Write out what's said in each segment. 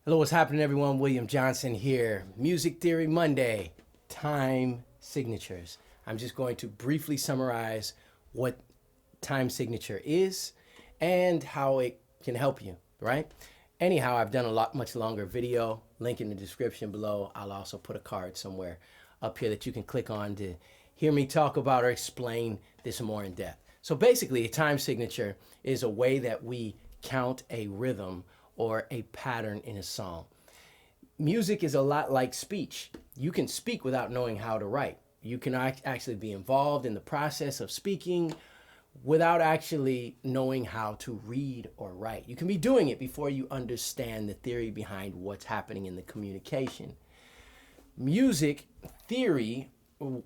Hello, what's happening, everyone? William Johnson here. Music Theory Monday, time signatures. I'm just going to briefly summarize what time signature is and how it can help you, right? Anyhow, I've done a much longer video, link in the description below. I'll also put a card somewhere up here that you can click on to hear me talk about or explain this more in depth. So basically, a time signature is a way that we count a rhythm or a pattern in a song. Music is a lot like speech. You can speak without knowing how to write. You can actually be involved in the process of speaking without actually knowing how to read or write. You can be doing it before you understand the theory behind what's happening in the communication. Music theory,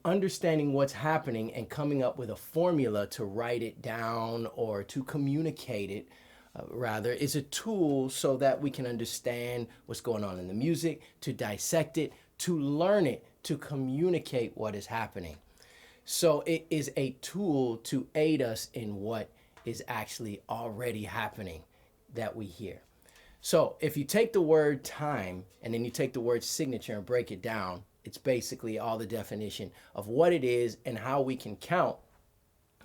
understanding what's happening and coming up with a formula to write it down or to communicate it, rather, is a tool so that we can understand what's going on in the music, to dissect it, to learn it, to communicate what is happening. So it is a tool to aid us in what is actually already happening that we hear. So if you take the word time and then you take the word signature and break it down, it's basically all the definition of what it is and how we can count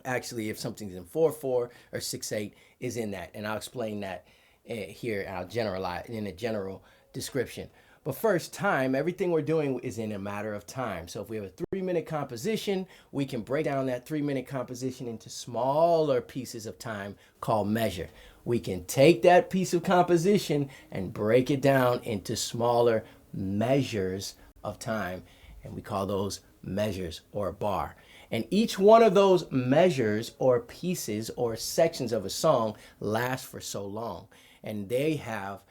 actually if something's in 4/4 or 6/8 is in that. And I'll explain that here. I'll generalize in a general description. But first, time, everything we're doing is in a matter of time. So if we have a 3-minute composition, we can break down that 3-minute composition into smaller pieces of time called measure. We can take that piece of composition and break it down into smaller measures of time, and we call those measures or a bar. And each one of those measures or pieces or sections of a song lasts for so long, and they have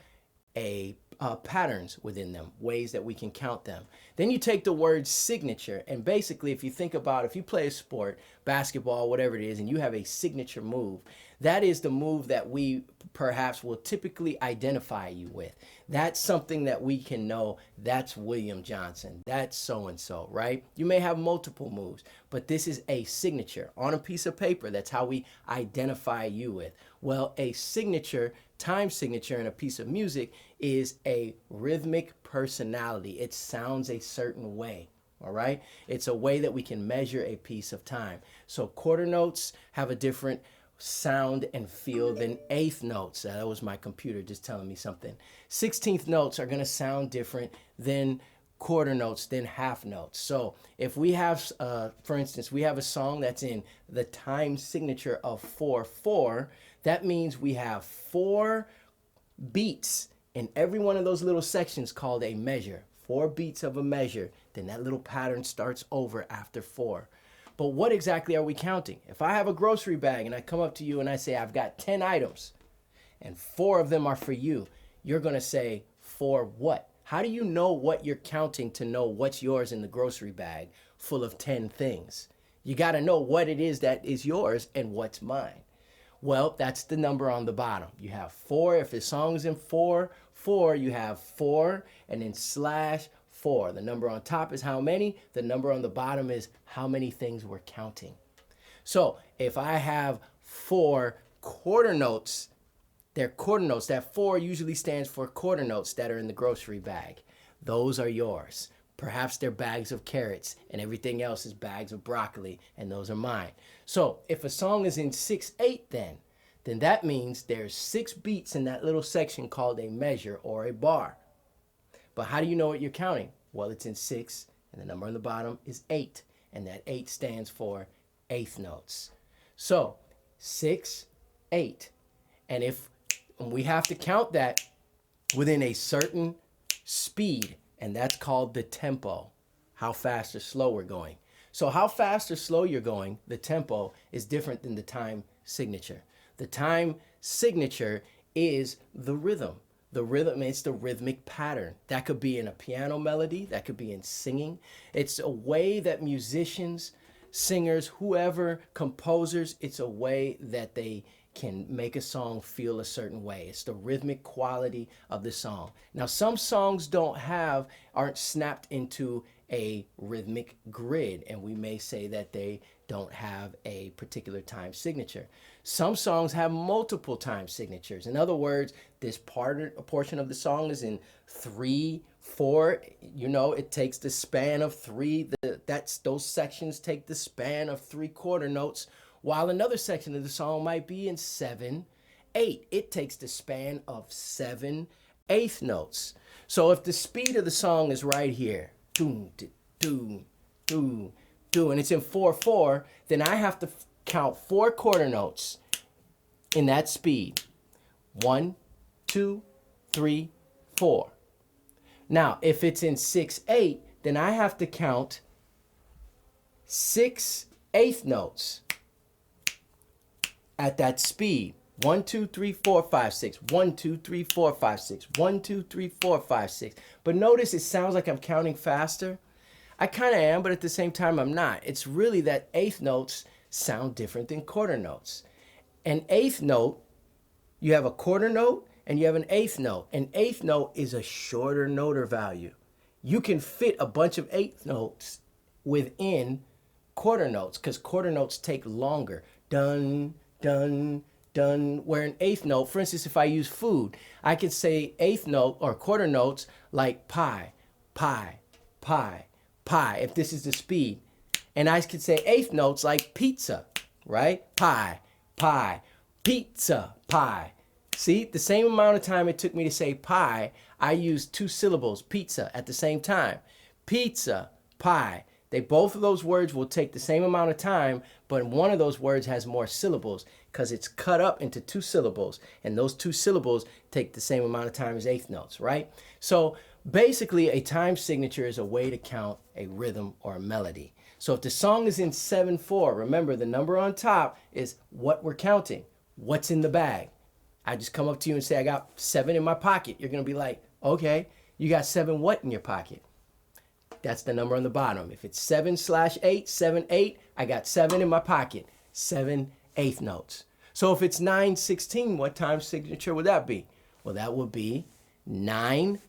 a patterns within them, ways that we can count them. Then you take the word signature, and basically, if you think about, if you play a sport, basketball, whatever it is, and you have a signature move, that is the move that we perhaps will typically identify you with. That's something that we can know, that's William Johnson, that's so and so, right? You may have multiple moves, but this is a signature on a piece of paper. That's how we identify you with. Well, a signature, time signature in a piece of music is a rhythmic personality. It sounds a certain way. All right. It's a way that we can measure a piece of time. So quarter notes have a different sound and feel than eighth notes. That was my computer just telling me something. 16th notes are going to sound different than quarter notes, than half notes. So if we have, for instance, we have a song that's in the time signature of 4/4, that means we have 4 beats in every one of those little sections called a measure. 4 beats of a measure, then that little pattern starts over after 4. But what exactly are we counting? If I have a grocery bag and I come up to you and I say, I've got 10 items and 4 of them are for you, you're going to say, for what? How do you know what you're counting to know what's yours in the grocery bag full of 10 things? You got to know what it is that is yours and what's mine. Well, that's the number on the bottom. You have 4. If the song is in 4/4, you have 4 and then /4. The number on top is how many. The number on the bottom is how many things we're counting. So if I have 4 quarter notes, they're quarter notes. That 4 usually stands for quarter notes that are in the grocery bag. Those are yours. Perhaps they're bags of carrots and everything else is bags of broccoli, and those are mine. So if a song is in 6/8, then that means there's 6 beats in that little section called a measure or a bar. But how do you know what you're counting? Well, it's in 6, and the number on the bottom is 8, and that 8 stands for eighth notes. So 6/8, and if we have to count that within a certain speed, and that's called the tempo, how fast or slow we're going. So how fast or slow you're going, the tempo, is different than the time signature. The time signature is the rhythm. The rhythm is the rhythmic pattern. That could be in a piano melody, that could be in singing. It's a way that musicians, singers, whoever, composers, it's a way that they can make a song feel a certain way. It's the rhythmic quality of the song. Now, some songs aren't snapped into a rhythmic grid, and we may say that they don't have a particular time signature. Some songs have multiple time signatures. In other words, this portion of the song is in 3/4. You know, it takes the span of three. Those sections take the span of 3/4 notes, while another section of the song might be in 7/8. It takes the span of 7/8 notes. So if the speed of the song is right here, doom, doom, doom, doom, and it's in 4/4, then I have to count 4/4 notes in that speed. 1, 2, 3, 4. Now, if it's in 6/8, then I have to count 6/8 notes at that speed. 1, 2, 3, 4, 5, 6. 1, 2, 3, 4, 5, 6. 1, 2, 3, 4, 5, 6. But notice it sounds like I'm counting faster. I kind of am, but at the same time, I'm not. It's really that eighth notes sound different than quarter notes. An eighth note, you have a quarter note and you have an eighth note. An eighth note is a shorter noter value. You can fit a bunch of eighth notes within quarter notes because quarter notes take longer. Dun, dun, dun. Where an eighth note, for instance, if I use food, I could say eighth note or quarter notes like pie, pie, pie, pie, if this is the speed. And I could say eighth notes like pizza, right? Pie, pie, pizza, pie. See, the same amount of time it took me to say pie, I used 2 syllables, pizza, at the same time. Pizza, pie. Both of those words will take the same amount of time, but one of those words has more syllables because it's cut up into 2 syllables. And those 2 syllables take the same amount of time as eighth notes, right? So basically, a time signature is a way to count a rhythm or a melody. So if the song is in 7/4, remember the number on top is what we're counting, what's in the bag. I just come up to you and say, I got 7 in my pocket. You're going to be like, okay, you got 7 what in your pocket? That's the number on the bottom. If it's 7/8, 7/8, I got 7 in my pocket, 7 eighth notes. So if it's 9/16, what time signature would that be? Well, that would be 9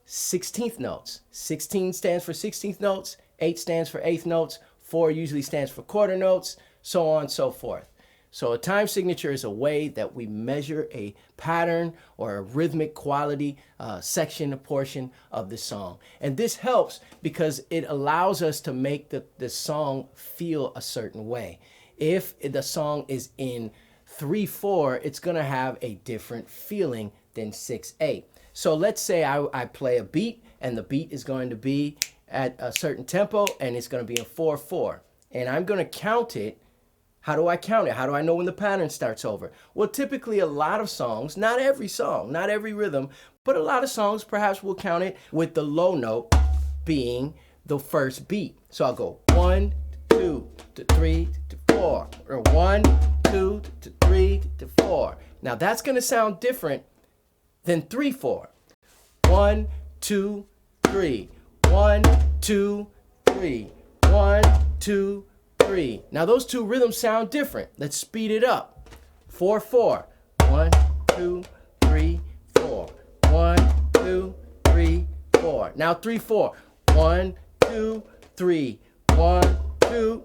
16th notes. 16 stands for 16th notes, 8 stands for eighth notes, 4 usually stands for quarter notes, so on and so forth. So a time signature is a way that we measure a pattern or a rhythmic quality section, a portion of the song. And this helps because it allows us to make the song feel a certain way. If the song is in 3/4, it's going to have a different feeling than 6/8. So let's say I play a beat and the beat is going to be at a certain tempo and it's going to be in 4/4. And I'm going to count it. How do I count it? How do I know when the pattern starts over? Well, typically a lot of songs, not every song, not every rhythm, but a lot of songs perhaps will count it with the low note being the first beat. So I'll go 1, 2, 3, 4, or 1, 2, 3, 4. Now that's going to sound different than 3/4. 1, 2, 3. 1, 2, 3. 1, 2, 3. Now those 2 rhythms sound different. Let's speed it up. 4/4. 1, 2, 3, 4. 1, 2, 3, 4. Now 3/4. 1, 2, 3. 1, 2,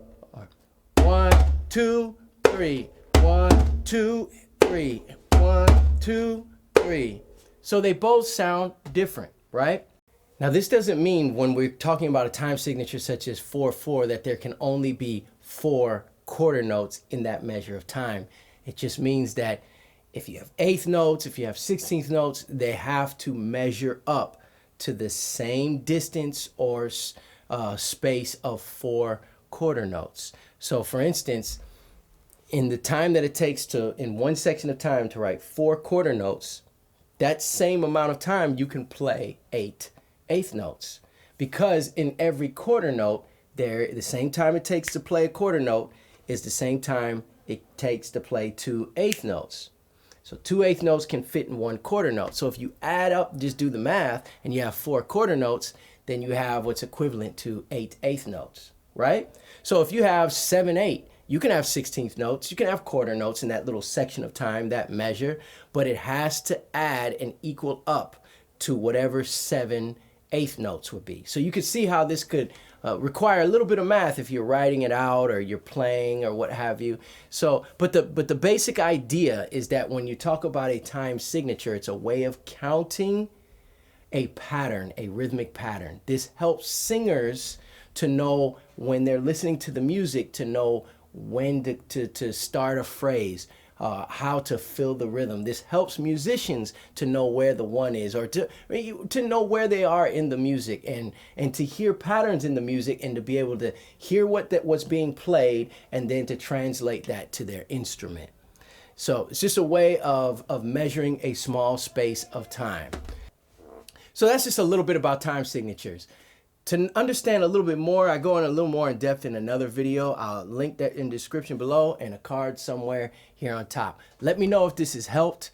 1, 2, 3. 1, 2, 3. 1, 2, 3. So they both sound different, right? Now this doesn't mean when we're talking about a time signature such as 4/4 that there can only be 4 quarter notes in that measure of time. It just means that if you have eighth notes, if you have 16th notes, they have to measure up to the same distance or space of 4 quarter notes. So for instance, in the time that it takes in one section of time to write 4 quarter notes, that same amount of time you can play 8 eighth notes, because in every quarter note, the same time it takes to play a quarter note is the same time it takes to play 2 eighth notes. So 2 eighth notes can fit in 1 quarter note. So if you add up, just do the math, and you have 4 quarter notes, then you have what's equivalent to 8 eighth notes, right? So if you have 7/8, you can have 16th notes, you can have quarter notes in that little section of time, that measure, but it has to add and equal up to whatever 7 eighth notes would be. So you could see how this could require a little bit of math if you're writing it out or you're playing or what have you. So, but the basic idea is that when you talk about a time signature, it's a way of counting a pattern, a rhythmic pattern. This helps singers to know when they're listening to the music, to know when to start a phrase, how to fill the rhythm. This helps musicians to know where the one is, or to know where they are in the music, and to hear patterns in the music, and to be able to hear what's being played, and then to translate that to their instrument. So it's just a way of measuring a small space of time. So that's just a little bit about time signatures. To understand a little bit more, I go in a little more in depth in another video. I'll link that in the description below and a card somewhere here on top. Let me know if this has helped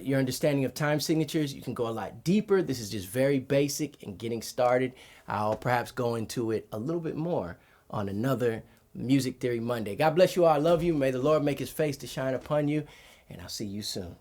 your understanding of time signatures. You can go a lot deeper. This is just very basic and getting started. I'll perhaps go into it a little bit more on another Music Theory Monday. God bless you all. I love you. May the Lord make his face to shine upon you, and I'll see you soon.